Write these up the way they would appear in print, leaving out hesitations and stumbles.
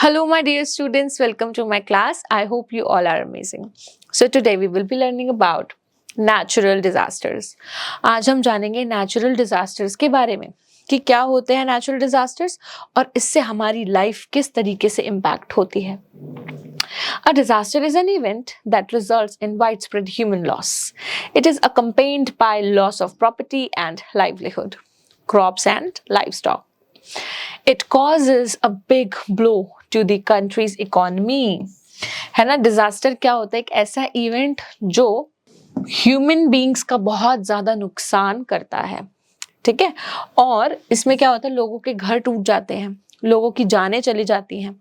Hello, my dear students. Welcome to my class. I hope you all are amazing. So today we will be learning about natural disasters. आज हम जानेंगे natural disasters के बारे में कि क्या होते हैं natural disasters और इससे हमारी लाइफ किस तरीके से impact होती है. A disaster is an event that results in widespread human loss. It is accompanied by loss of property and livelihood, crops and livestock. It causes a big blow to the country's economy. है ना. Disaster क्या होता है? एक ऐसा event जो human beings का बहुत ज्यादा नुकसान करता है. ठीक है. और इसमें क्या होता है? लोगों के घर टूट जाते हैं, लोगों की जानें चली जाती हैं,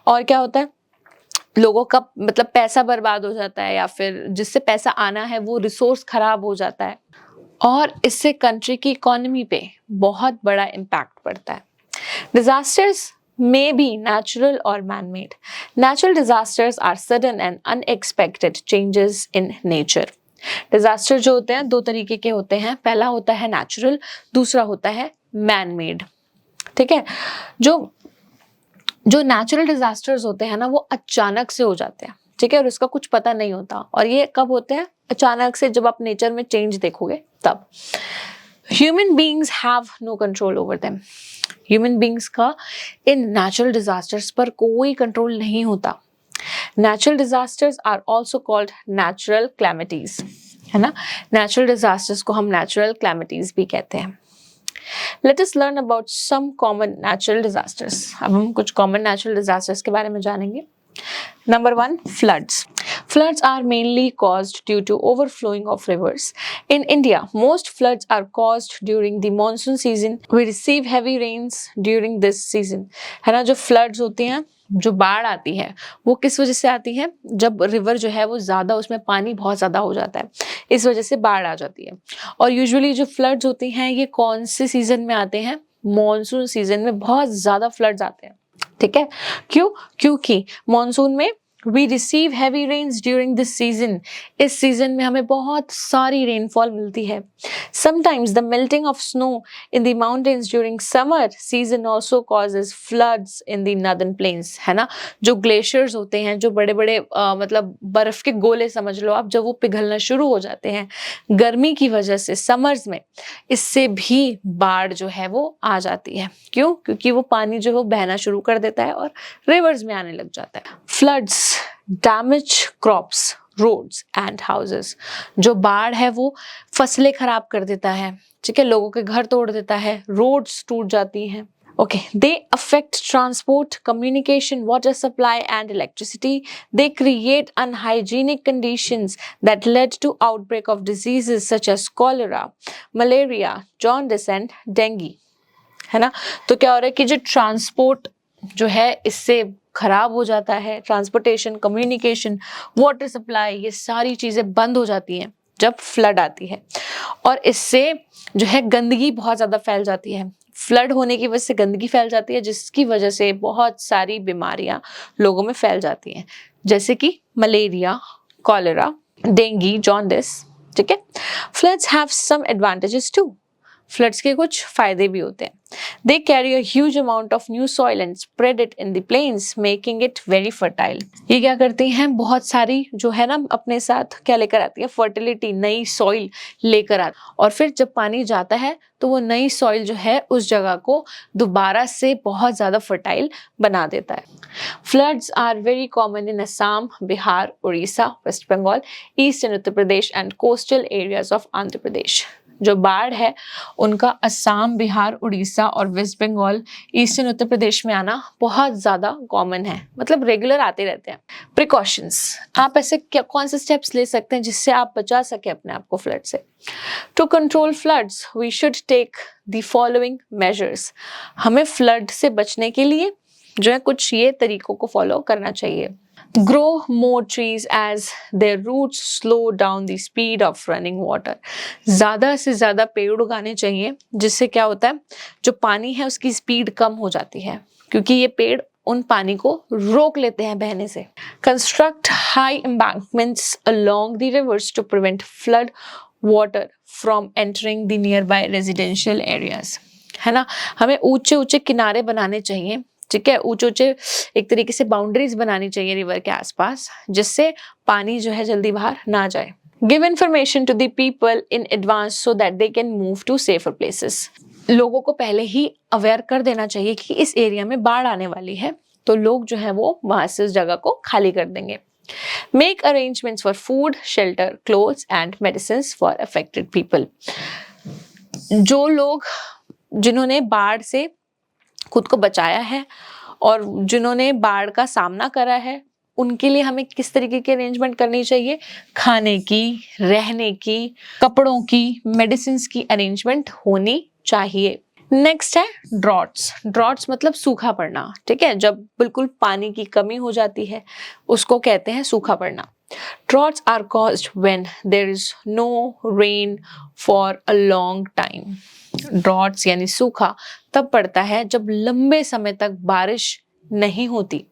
और क्या होता है? लोगों का मतलब पैसा बर्बाद हो जाता है, या फिर जिससे पैसा आना है वो रिसोर्स खराब हो जाता है, और इससे कंट्री की इकोनॉमी पे बहुत बड़ा इम्पैक्ट पड़ता है. Disasters may be natural or man-made. Natural disasters are sudden and unexpected changes in nature. Disaster जो होते हैं दो तरीके के होते हैं. पहला होता है natural, दूसरा होता है man-made. ठीक है. जो natural disasters होते हैं ना, वो अचानक से हो जाते हैं. ठीक है. और इसका कुछ पता नहीं होता. और ये कब होते हैं? अचानक से, जब आप नेचर में चेंज देखोगे तब. Human beings have no control over them. Human beings का इन नेचुरल डिजास्टर्स पर कोई कंट्रोल नहीं होता. Natural disasters are also called natural calamities. है ना. नेचुरल डिजास्टर्स को हम नेचुरल क्लैमिटीज भी कहते हैं. Let us learn about some common natural disasters. अब हम कुछ कॉमन नेचुरल डिजास्टर्स के बारे में जानेंगे. Number 1, floods. Floods are mainly caused due to overflowing of rivers. In India, most floods are caused during the monsoon season. We receive heavy rains during this season. है ना. जो floods होती हैं, जो बाढ़ आती है, वो किस वजह से आती है? जब रिवर जो है वो ज़्यादा, उसमें पानी बहुत ज़्यादा हो जाता है, इस वजह से बाढ़ आ जाती है. और यूजुअली जो फ्लड्स होती हैं ये कौन से सीजन में आते हैं? मॉनसून सीजन में बहुत ज़्यादा फ्लड्स आते हैं. ठीक है. क्यों? क्योंकि मॉनसून में we receive heavy rains during this season. इस सीजन में हमें बहुत सारी रेनफॉल मिलती है. Sometimes the melting of snow in the mountains during summer season also causes floods in the northern plains. है ना. जो ग्लेशियर्स होते हैं, जो बड़े बड़े मतलब बर्फ के गोले समझ लो आप, जब वो पिघलना शुरू हो जाते हैं गर्मी की वजह से समर्स में, इससे भी बाढ़ जो है वो आ जाती है. क्यों? क्योंकि वो पानी जो है वो बहना शुरू कर देता है और रिवर्स में आने लग जाता है. Floods damage crops, roads and houses. जो बाढ़ है वो फसलें खराब कर देता है. ठीक है. लोगों के घर तोड़ देता है, रोड्स टूट जाती हैं. Okay, they affect transport, communication, water supply and electricity. They create unhygienic conditions that led to outbreak of diseases such as cholera, malaria, jaundice and dengue. है ना. तो क्या हो रहा है कि जो ट्रांसपोर्ट जो है इससे खराब हो जाता है. ट्रांसपोर्टेशन, कम्युनिकेशन, वाटर सप्लाई, ये सारी चीज़ें बंद हो जाती हैं जब फ्लड आती है. और इससे जो है गंदगी बहुत ज़्यादा फैल जाती है. फ्लड होने की वजह से गंदगी फैल जाती है, जिसकी वजह से बहुत सारी बीमारियां लोगों में फैल जाती हैं, जैसे कि मलेरिया, कॉलेरा, डेंगू, जॉन्डिस. ठीक है. Floods have some advantages too. Floods के कुछ फायदे भी होते हैं. They carry a huge amount of new soil and spread it in the plains, making it very fertile. ये क्या करती हैं? बहुत सारी जो है ना अपने साथ क्या लेकर आती है? फर्टिलिटी, नई सॉइल लेकर आती है. और फिर जब पानी जाता है तो वो नई सॉइल जो है उस जगह को दोबारा से बहुत ज़्यादा फर्टाइल बना देता है. Floods are very common in Assam, Bihar, Orissa, West Bengal, East and Uttar Pradesh and coastal areas of Andhra Pradesh. जो बाढ़ है उनका असम, बिहार, उड़ीसा और वेस्ट बंगाल, ईस्टर्न उत्तर प्रदेश में आना बहुत ज़्यादा कॉमन है. मतलब रेगुलर आते रहते हैं. प्रिकॉशंस. आप ऐसे कौन से स्टेप्स ले सकते हैं जिससे आप बचा सके अपने आप को फ्लड से? To control floods we should take the following measures. हमें फ्लड से बचने के लिए जो है कुछ ये तरीकों को फॉलो करना चाहिए. Grow more trees as their roots slow down the speed of running water. ज़्यादा से ज़्यादा पेड़ उगाने चाहिए, जिससे क्या होता है? जो पानी है उसकी स्पीड कम हो जाती है, क्योंकि ये पेड़ उन पानी को रोक लेते हैं बहने से. Construct high embankments along the rivers to prevent flood water from entering the nearby residential areas. है ना. हमें ऊंचे ऊंचे किनारे बनाने चाहिए ठीक है, ऊंचे ऊंचे एक तरीके से बाउंड्रीज बनानी चाहिए रिवर के आसपास, जिससे पानी जो है जल्दी बाहर ना जाए। Give information to the people in advance so that they can move to safer places. लोगों को पहले ही अवेयर कर देना चाहिए कि इस एरिया में बाढ़ आने वाली है, तो लोग जो है वो वहां से उस जगह को खाली कर देंगे। Make arrangements for food, shelter, clothes and medicine for affected people. जो लोग जिन्होंने बाढ़ से खुद को बचाया है और जिन्होंने बाढ़ का सामना करा है, उनके लिए हमें किस तरीके की अरेंजमेंट करनी चाहिए? खाने की, रहने की, कपड़ों की, मेडिसिन की अरेंजमेंट होनी चाहिए। नेक्स्ट है ड्रॉट्स। ड्रॉट्स मतलब सूखा पड़ना, ठीक है, जब बिल्कुल पानी की कमी हो जाती है उसको कहते हैं सूखा पड़ना। Droughts are caused when there is no rain for a long time. Droughts यानी सूखा तब पड़ता है जब लंबे समय तक बारिश नहीं होती।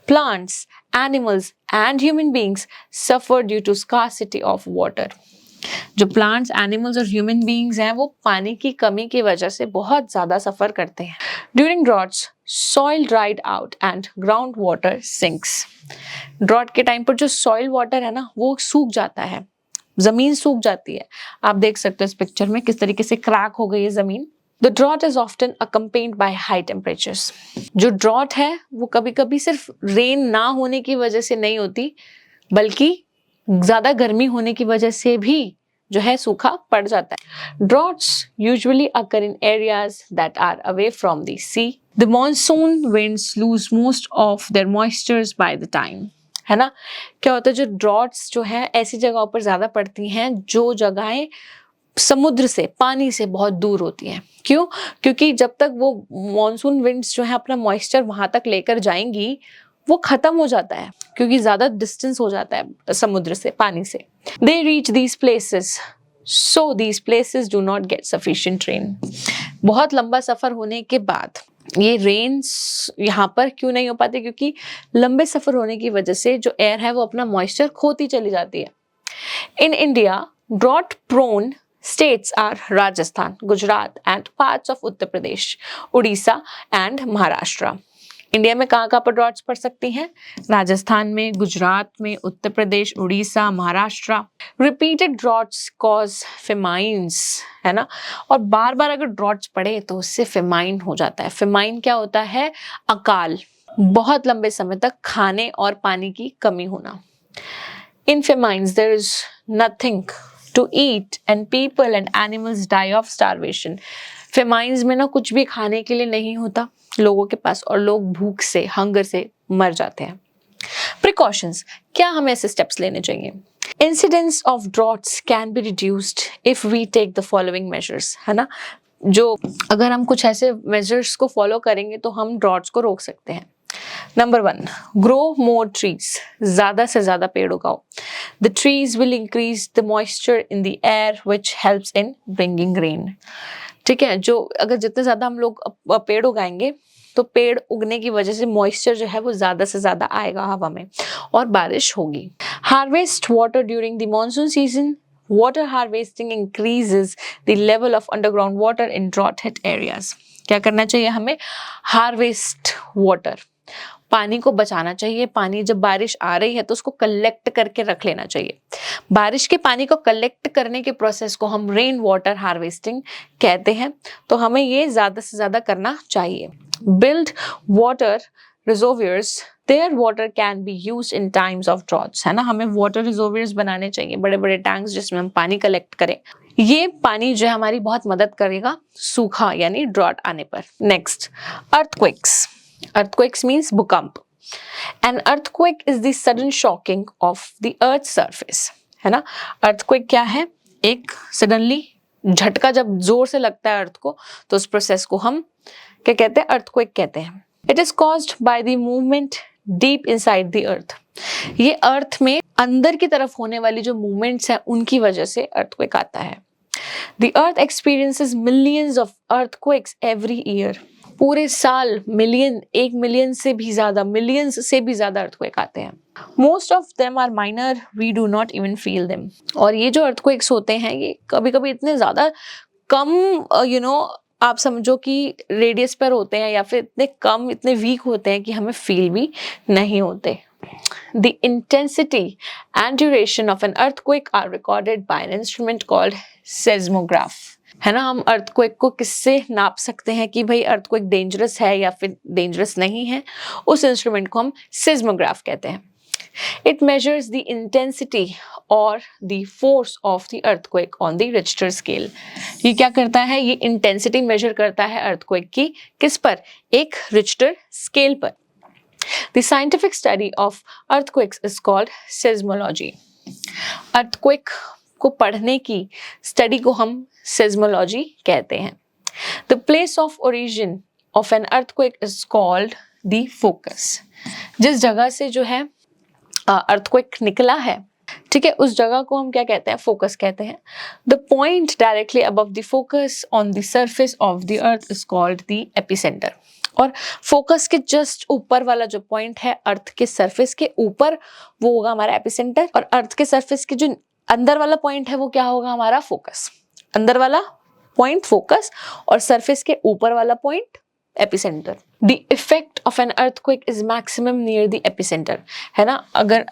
Plants, animals and human beings suffer due to scarcity of water. जो प्लांट्स, एनिमल्स और ह्यूमन बीइंग्स हैं वो पानी की कमी की वजह से बहुत ज्यादा सफर करते हैं। During droughts soil dried out and ground water sinks. Drought के टाइम पर जो सॉइल वाटर है ना वो सूख जाता है, जमीन सूख जाती है। आप देख सकते हो इस पिक्चर में किस तरीके से क्रैक हो गई है जमीन। The drought is often accompanied by high temperatures. जो ड्रॉट है वो कभी कभी सिर्फ रेन ना होने की वजह से नहीं होती, बल्कि ज्यादा गर्मी होने की वजह से भी जो है सूखा पड़ जाता है। Droughts usually occur in areas that are away from the sea. The monsoon winds lose most of their moistures by the time. है ना, क्या होता है जो ड्रॉट्स जो है ऐसी जगहों पर ज्यादा पड़ती हैं जो जगहें समुद्र से, पानी से बहुत दूर होती हैं। क्यों? क्योंकि जब तक वो मॉनसून विंड्स जो है अपना मॉइस्चर वहां तक लेकर जाएंगी वो खत्म हो जाता है, क्योंकि ज्यादा डिस्टेंस हो जाता है समुद्र से, पानी से। They reach these places so these places do not gate sufficient rain. बहुत लंबा सफर होने के बाद ये रेन्स यहाँ पर क्यों नहीं हो पाते? क्योंकि लंबे सफर होने की वजह से जो एयर है वो अपना मॉइस्चर खोती चली जाती है। In India drought prone states are Rajasthan, Gujarat and parts of Uttar Pradesh, Odisha and Maharashtra. India में कहाँ पर ड्रॉट्स पड़ सकती हैं? राजस्थान में, गुजरात में, Uttar Pradesh, Orissa, Maharashtra. Repeated droughts cause famines, है ना, और बार बार अगर ड्रॉट्स पड़े तो उससे फेमाइन हो जाता है। फेमाइन क्या होता है? अकाल, बहुत लंबे समय तक खाने और पानी की कमी होना। In famines there is nothing to eat and people and animals die of starvation. Famines में ना कुछ भी खाने के लिए नहीं होता लोगों के पास और लोग भूख से, हंगर से मर जाते हैं। प्रिकॉशंस, क्या हमें ऐसे स्टेप्स लेने चाहिए? Incidence of droughts can be reduced if we take the following measures, है ना, जो अगर हम कुछ ऐसे मेजर्स को फॉलो करेंगे तो हम ड्रॉट्स को रोक सकते हैं। नंबर 1, ग्रो मोर ट्रीज, ज्यादा से ज्यादा पेड़ उगाओ। The trees will increase the moisture in the air which helps in bringing rain. ठीक है, जो अगर जितने ज्यादा हम लोग पेड़ उगाएंगे तो पेड़ उगने की वजह से मॉइस्चर जो है वो ज्यादा से ज्यादा आएगा हवा में और बारिश होगी। Harvest water during the monsoon season. Water harvesting increases the level of underground water in drought hit areas. क्या करना चाहिए हमें? हार्वेस्ट वाटर, पानी को बचाना चाहिए। पानी जब बारिश आ रही है तो उसको कलेक्ट करके रख लेना चाहिए। बारिश के पानी को कलेक्ट करने के प्रोसेस को हम रेन वाटर हार्वेस्टिंग कहते हैं, तो हमें ये ज्यादा से ज्यादा करना चाहिए। Build water reservoirs, there water can be used in times of droughts, है ना, हमें वाटर रिजर्वोयर्स बनाने चाहिए, बड़े बड़े टैंक्स जिसमें हम पानी कलेक्ट करें। ये पानी जो है हमारी बहुत मदद करेगा सूखा यानी ड्रॉट आने पर। Next, earthquakes. Earthquakes means भूकंप। An earthquake is the sudden shocking of the earth's surface, है ना। earthquake क्या है? एक सडनली झटका जब जोर से लगता है अर्थ को, तो उस प्रोसेस को हम क्या कहते हैं? earthquake कहते हैं। It is caused by the movement deep inside the earth. ये अर्थ में अंदर की तरफ होने वाली जो मूवमेंट्स हैं उनकी वजह से earthquake आता है। The earth experiences millions of earthquakes every year. पूरे साल मिलियन, 1 मिलियन से भी ज्यादा, मिलियंस से भी ज्यादा अर्थक्वेक आते हैं। Most of them are minor, we do not even feel them. और ये जो अर्थक्वेक्स होते हैं ये कभी कभी इतने ज्यादा कम आप समझो कि रेडियस पर होते हैं या फिर इतने कम, इतने वीक होते हैं कि हमें फील भी नहीं होते। The intensity and duration of an earthquake are recorded by an instrument called seismograph. है ना, हम अर्थक्वेक को किससे नाप सकते हैं कि भाई अर्थक्वेक डेंजरस है या फिर डेंजरस नहीं है? उस इंस्ट्रूमेंट को हम सेस्मोग्राफ कहते हैं। It measures the intensity or the force of the earthquake on the Richter scale. ये क्या करता है? ये इंटेंसिटी मेजर करता है अर्थक्वेक की, किस पर? एक रिक्टर स्केल पर। The scientific study of earthquakes is called seismology. Earthquake को पढ़ने की स्टडी को हम seismology कहते हैं। The place of origin of an earthquake is called the focus. जिस जगह से जो है अर्थक्वेक निकला है, ठीक है, उस जगह को हम क्या कहते हैं? फोकस कहते हैं। The point directly above the focus on the surface of the earth is called the epicenter. और फोकस के जस्ट ऊपर वाला जो पॉइंट है अर्थ के सरफेस के ऊपर, वो होगा हमारा एपिसेंटर। और अर्थ के सरफेस के जो अंदर वाला पॉइंट है वो क्या होगा? हमारा फोकस। अंदर वाला पॉइंट फोकस और सरफेस के ऊपर वाला point epicentre. The effect of an earthquake is maximum near the epicentre, है ना। अगर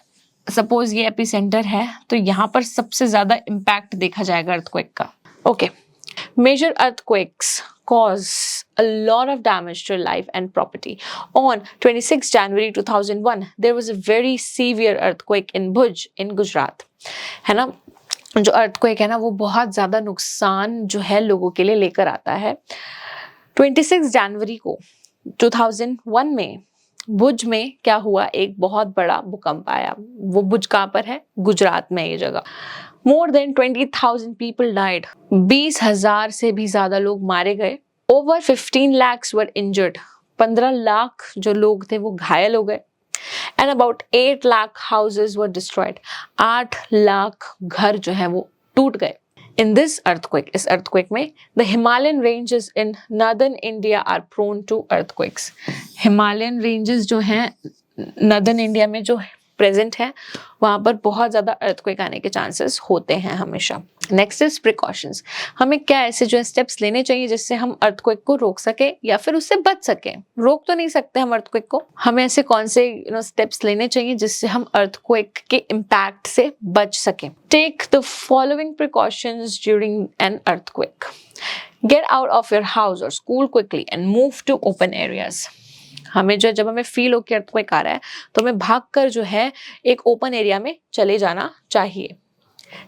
सपोज ये एपिसेंटर है तो यहाँ पर सबसे ज्यादा इम्पैक्ट देखा जाएगा अर्थक्वेक का। Okay, major earthquakes cause a lot of damage to life and property. On 26 January 2001, there was a very severe earthquake in Bhuj in Gujarat. है ना, जो अर्थक्वेक है ना वो बहुत ज्यादा नुकसान जो है लोगों के लिए लेकर आता है। 26 जनवरी को 2001 में भुज में क्या हुआ? एक बहुत बड़ा भूकंप आया। वो भुज कहाँ पर है? गुजरात में ये जगह। More than 20,000 people died. 20,000 से भी ज्यादा लोग मारे गए। Over 15 lakhs were injured. 15 lakh जो लोग थे वो घायल हो गए। And about 8 lakh houses were destroyed. 8 lakh घर जो है वो टूट गए। In this earthquake, इस earthquake में, the Himalayan ranges in northern India are prone to earthquakes. Himalayan ranges जो हैं northern India में जो प्रेजेंट है वहां पर बहुत ज्यादा अर्थक्वेक आने के चांसेस होते हैं हमेशा। Next is precautions. हमें क्या ऐसे जो है स्टेप्स लेने चाहिए जिससे हम अर्थक्वेक को रोक सके या फिर उससे बच सके। रोक तो नहीं सकते हम अर्थक्वेक को, हमें ऐसे कौन से स्टेप्स लेने चाहिए जिससे हम अर्थक्वेक के इम्पैक्ट से बच सके। Take the following precautions during an earthquake. Get out of your house or school quickly and move to open areas. हमें जो जब हमें फील हो कि अर्थक्वेक आ रहा है तो हमें भागकर जो है एक ओपन एरिया में चले जाना चाहिए।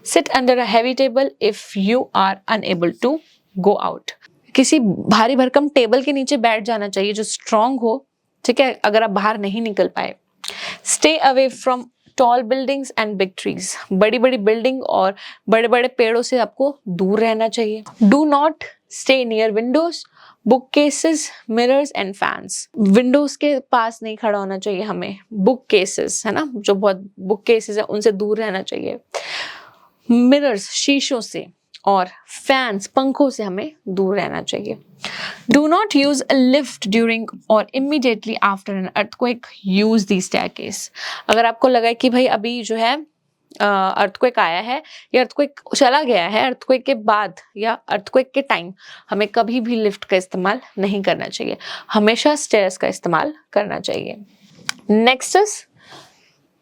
Sit under a heavy table if you are unable to go out. किसी भारी भरकम टेबल के नीचे बैठ जाना चाहिए जो स्ट्रांग हो, ठीक है, अगर आप बाहर नहीं निकल पाए। Stay away from tall buildings and big trees. बड़ी बड़ी बिल्डिंग और बड़े बड़े पेड़ों से आपको दूर रहना चाहिए। Do not stay near Windows, book cases, mirrors and fans. Windows के पास नहीं खड़ा होना चाहिए हमें। बुक केसेस है ना, जो बहुत बुक केसेस है उनसे दूर रहना चाहिए। मिरर्स शीशों से और फैंस पंखों से हमें दूर रहना चाहिए। Do not use a lift during or immediately after an earthquake, use the staircase. अगर आपको लगा कि भाई अभी जो है अर्थक्वेक आया है या अर्थक्वेक चला गया है, अर्थक्वेक के बाद या अर्थक्वेक के टाइम हमें कभी भी लिफ्ट का इस्तेमाल नहीं करना चाहिए, हमेशा स्टेयर्स का इस्तेमाल करना चाहिए। Next is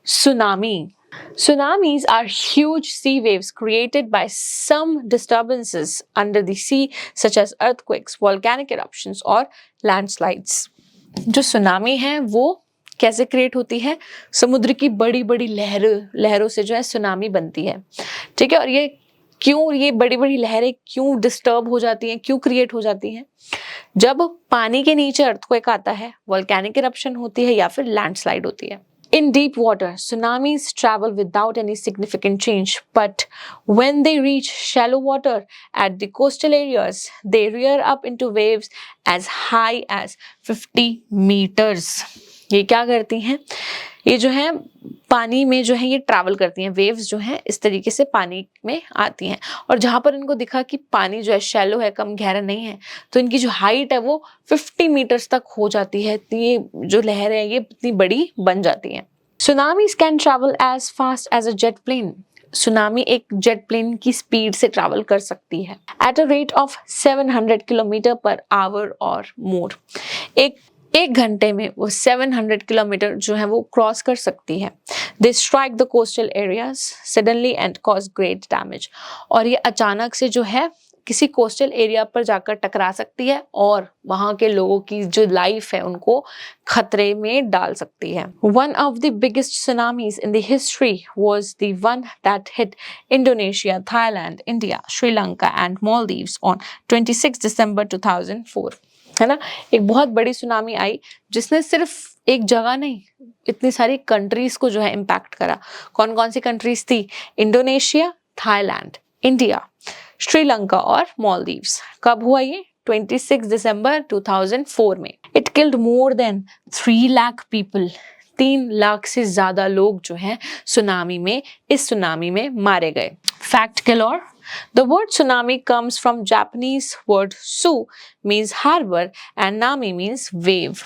tsunami. Tsunamis are huge sea waves created by some disturbances under the sea such as earthquakes, volcanic eruptions और landslides. जो सुनामी है वो कैसे क्रिएट होती है? समुद्र की बड़ी बड़ी लहरों से जो है सुनामी बनती है, ठीक है। और ये क्यों, ये बड़ी बड़ी लहरें क्यों डिस्टर्ब हो जाती हैं, क्यों क्रिएट हो जाती हैं? जब पानी के नीचे अर्थक्वेक आता है, वोल्केनिक इरप्शन होती है या फिर लैंडस्लाइड होती है। In deep water, tsunamis travel without any significant change, but when they reach shallow water at the coastal areas, they rear up into waves as high as 50 meters. ये क्या करती हैं? ये जो है पानी में जो है ये ट्रैवल करती हैं, वेव्स जो हैं इस तरीके से पानी में आती हैं और जहाँ पर इनको दिखा कि पानी जो है शैलो है, कम गहरा नहीं है, तो इनकी जो हाइट है वो 50 मीटर्स तक हो जाती है। ये जो लहर है ये इतनी बड़ी बन जाती हैं। Tsunamis can travel as fast as a jet plane. Tsunami एक जेट प्लेन की स्पीड से ट्रैवल कर सकती है at a rate of 700 kilometre per hour और मोर। एक घंटे में वो 700 किलोमीटर जो है वो क्रॉस कर सकती है। They strike the coastal areas suddenly and cause great damage. और ये अचानक से जो है किसी कोस्टल एरिया पर जाकर टकरा सकती है और वहां के लोगों की जो लाइफ है उनको खतरे में डाल सकती है। One of the biggest tsunamis in the history was the one that hit Indonesia, Thailand, India, Sri Lanka and Maldives on 26 दिसंबर 2004। है ना, एक बहुत बड़ी सुनामी आई जिसने सिर्फ एक जगह नहीं इतनी सारी कंट्रीज को जो है इम्पैक्ट करा। कौन कौन सी कंट्रीज थी? इंडोनेशिया, थाईलैंड, इंडिया, श्रीलंका और मालदीव्स। कब हुआ ये? 26 दिसंबर 2004 में। It killed more than 3 lakh people. 3 lakh से ज्यादा लोग जो हैं इस सुनामी में मारे गए। Fact galore. The word tsunami comes from Japanese word su means harbor and nami means wave.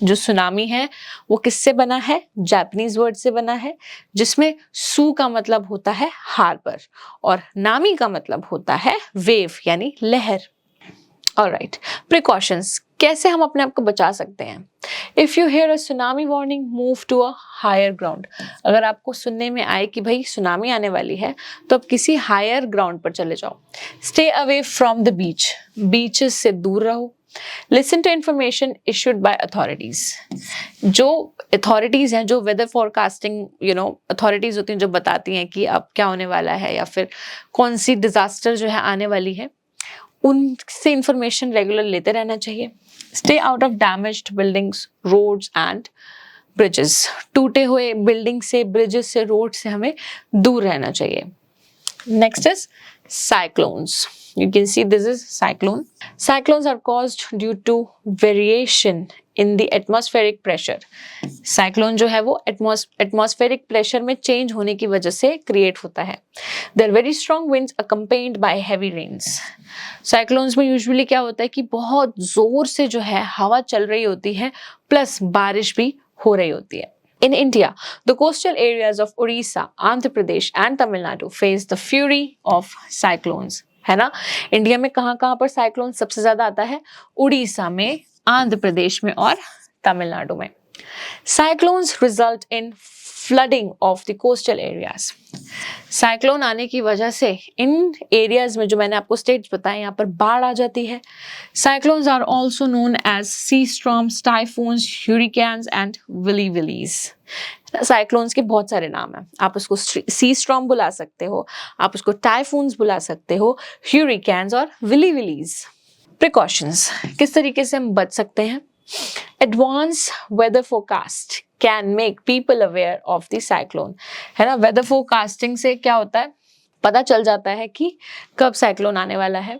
जो सुनामी है वो किससे बना है? जापानीज वर्ड से बना है जिसमें सू का मतलब होता है हार्बर और नामी का मतलब होता है वेव यानी लहर। ऑलराइट, प्रिकॉशंस, कैसे हम अपने आप को बचा सकते हैं? If you hear a tsunami warning move to a higher ground. अगर आपको सुनने में आए कि भाई सुनामी आने वाली है तो आप किसी हायर ग्राउंड पर चले जाओ। Stay away from the beach, beaches से दूर रहो। Listen to information issued by authorities. जो अथॉरिटीज हैं, जो वेदर फोरकास्टिंग अथॉरिटीज होती हैं जो बताती हैं कि अब क्या होने वाला है या फिर कौन सी डिजास्टर जो है आने वाली है, उनसे इंफॉर्मेशन रेगुलर लेते रहना चाहिए। Stay out of damaged buildings, roads and bridges. टूटे हुए बिल्डिंग से, ब्रिजेस से, रोड से हमें दूर रहना चाहिए। Next is cyclones. You can see this is cyclone. Cyclones are caused due to variation in the atmospheric pressure. Cyclone जो है वो atmospheric pressure में change होने की वजह से create होता है। There are very strong winds accompanied by heavy rains. Cyclones में usually क्या होता है कि बहुत जोर से जो है हवा चल रही होती है प्लस बारिश भी हो रही होती है। In India, the coastal areas of Orissa, Andhra Pradesh and Tamil Nadu face the fury of cyclones. है ना, इंडिया में कहाँ पर साइक्लोन सबसे ज्यादा आता है? उड़ीसा में, आंध्र प्रदेश में और तमिलनाडु में। Cyclones result in flooding of the coastal areas. Cyclone आने की वजह से इन एरियाज में जो मैंने आपको स्टेट्स बताए यहाँ पर बाढ़ आ जाती है। Cyclones are also known as sea storms, typhoons, hurricanes and willy willies. Cyclones के बहुत सारे नाम हैं। आप उसको सी स्टॉर्म बुला सकते हो, आप उसको टाइफून्स बुला सकते हो, ह्यूरिकेन्स और विली विलीज। प्रिकॉशंस, किस तरीके से हम बच सकते हैं? Advance weather forecast can make people aware of the cyclone. है ना, वेदर फोरकास्टिंग से क्या होता है? पता चल जाता है कि कब साइक्लोन आने वाला है।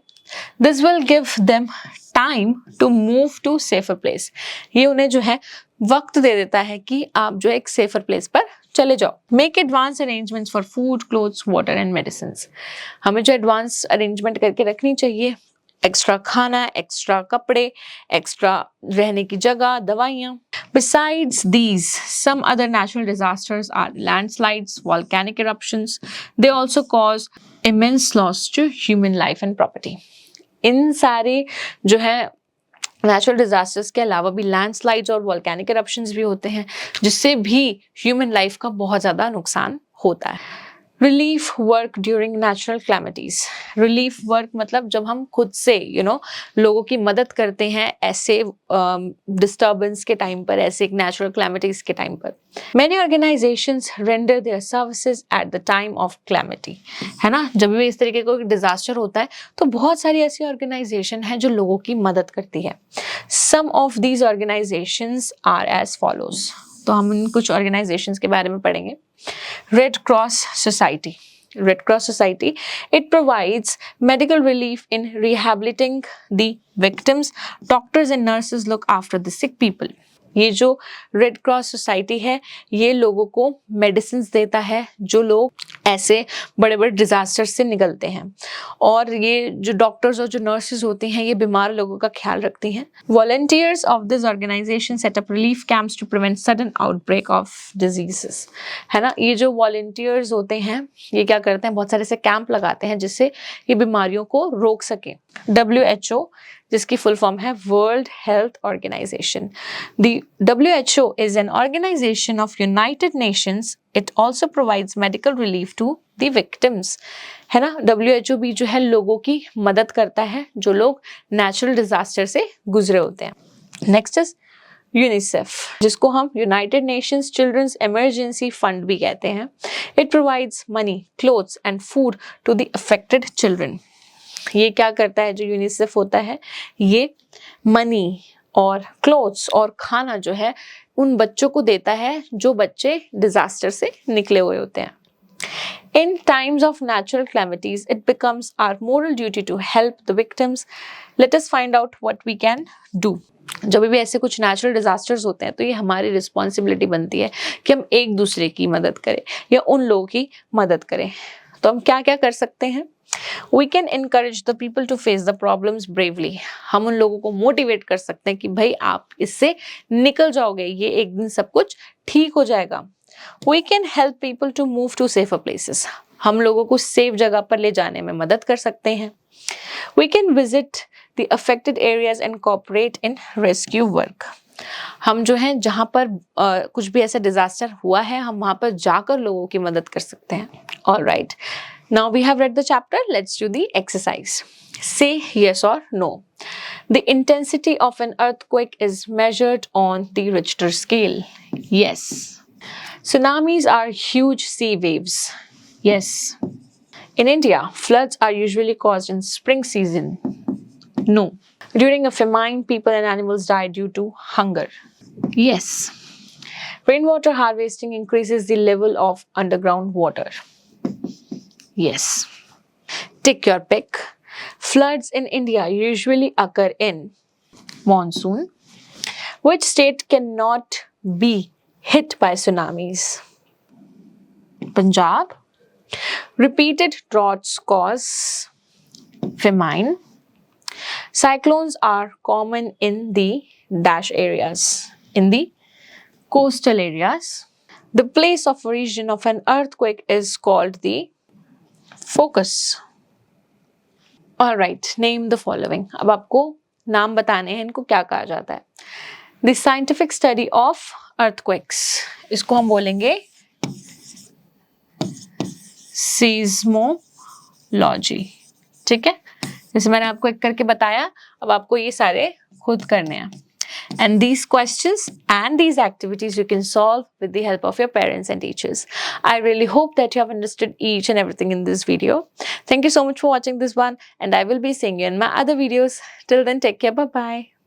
This will give them time to move to safer place. ये उन्हें जो है वक्त दे देता है कि आप जो एक सेफर प्लेस पर चले जाओ। Make advance arrangements for food, clothes, water and medicine. हमें जो एडवांस अरेंजमेंट करके रखनी चाहिए, एक्स्ट्रा खाना, एक्स्ट्रा कपड़े, एक्स्ट्रा रहने की जगह, दवाइयाँ। Besides these, some other natural disasters are landslides, volcanic eruptions. They also cause immense loss to human life and property. इन सारे जो है नेचुरल डिजास्टर्स के अलावा भी लैंडस्लाइड्स और वॉल्केनिक इरप्शंस भी होते हैं जिससे भी ह्यूमन लाइफ का बहुत ज़्यादा नुकसान होता है। Relief work during natural calamities. Relief work मतलब जब हम खुद से लोगों की मदद करते हैं ऐसे डिस्टर्बेंस के टाइम पर, ऐसे एक नेचुरल क्लैमिटीज के टाइम पर। Many organisations render their services at the time of calamity. है ना, जब भी इस तरीके का डिजास्टर होता है तो बहुत सारी ऐसी ऑर्गेनाइजेशन है जो लोगों की मदद करती है। Some of these organisations are as follows. तो हम इन कुछ ऑर्गेनाइजेशंस के बारे में पढ़ेंगे। Red Cross Society. Red Cross Society, it provides medical relief in rehabilitating the victims. Doctors and nurses look after the sick people. ये जो रेड क्रॉस सोसाइटी है ये लोगों को मेडिसिन देता है जो लोग ऐसे बड़े बड़े डिजास्टर से निकलते हैं। और ये जो डॉक्टर्स और जो नर्सेज होती हैं ये बीमार लोगों का ख्याल रखती हैं। Volunteers of this organisation set up relief camps to prevent sudden outbreak of diseases, है ना। ये जो वॉलंटियर्स होते हैं ये क्या करते हैं, बहुत सारे से कैंप लगाते हैं जिससे ये बीमारियों को रोक सके। WHO, जिसकी फुल फॉर्म है world health organisation. The WHO is an organization of United Nations. It also provides medical relief to the victims, है ना। WHO भी जो है लोगों की मदद करता है जो लोग नेचुरल डिजास्टर से गुजरे होते हैं। नेक्स्ट इज यूनिसेफ, जिसको हम United Nations children's emergency fund भी कहते हैं। It provides money, clothes and food to the affected children. ये क्या करता है जो यूनिसेफ होता है, ये मनी और क्लोथ्स और खाना जो है उन बच्चों को देता है जो बच्चे डिजास्टर से निकले हुए होते हैं। In times of natural calamities, it becomes our moral duty to help the victims. Let us find out what we can do. जब भी ऐसे कुछ नेचुरल डिजास्टर्स होते हैं तो ये हमारी रिस्पॉन्सिबिलिटी बनती है कि हम एक दूसरे की मदद करें या उन लोगों की मदद करें। तो हम क्या क्या कर सकते हैं? We can encourage the people to face the problems bravely. हम उन लोगों को मोटिवेट कर सकते हैं कि भाई आप इससे निकल जाओगे, ये एक दिन सब कुछ ठीक हो जाएगा। We can help people to move to safer places. हम लोगों को सेफ जगह पर ले जाने में मदद कर सकते हैं। We can visit the affected areas and cooperate in rescue work. हम जो हैं जहाँ पर कुछ भी ऐसा डिजास्टर हुआ है हम वहाँ पर जाकर लोगों की मदद कर सकते हैं। All right. Now we have read the chapter. Let's do the exercise. Say yes or no. The intensity of an earthquake is measured on the Richter scale. Yes. Tsunamis are huge sea waves. Yes. In India, floods are usually caused in spring season. No. During a famine, people and animals die due to hunger. Yes. Rainwater harvesting increases the level of underground water. Yes. Take your pick. Floods in India usually occur in monsoon. Which state cannot be hit by tsunamis? Punjab. Repeated droughts cause famine. Cyclones are common in the dash areas, in the coastal areas. The place of origin of an earthquake is called the focus. All right, name the following. अब आपको नाम बताने हैं इनको क्या कहा जाता है। The scientific study of earthquakes, इसको हम बोलेंगे seismology। ठीक है, जैसे मैंने आपको एक करके बताया, अब आपको ये सारे खुद करने हैं। And these questions and these activities you can solve with the help of your parents and teachers. I really hope that you have understood each and everything in this video. Thank you so much for watching this one, and I will be seeing you in my other videos. Till then, take care. Bye-bye.